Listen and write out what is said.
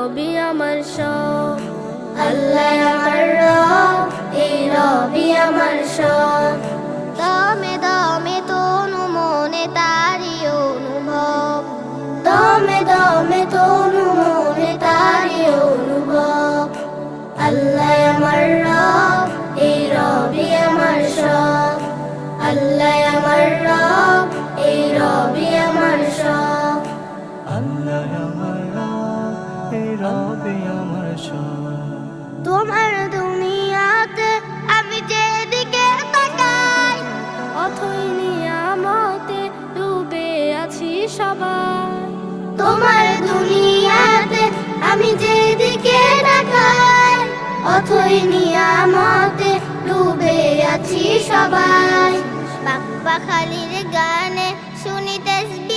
রবি আমার সব, আল্লাহ আমার রব, এই রবি আমার সব। দমে দমে তনু মনে তারি অনুভব, দমে দমে তনু মনে তারি অনুভব। আল্লাহ আমার রব, এই রবি আমার সব, আল্লাহ আমার রব, এই রবি আমার সব। আল্লাহ আমার রব, এই রবি আমার সব। তোমার দুনিয়াতে আমি যেদিকে তাকাই, অথই নিয়ামতে ডুবে আছি সবাই। তোমার দুনিয়াতে আমি যেদিকে তাকাই, অথই নিয়ামতে ডুবে আছি সবাই। পাখপাখালির গানে শুনিতে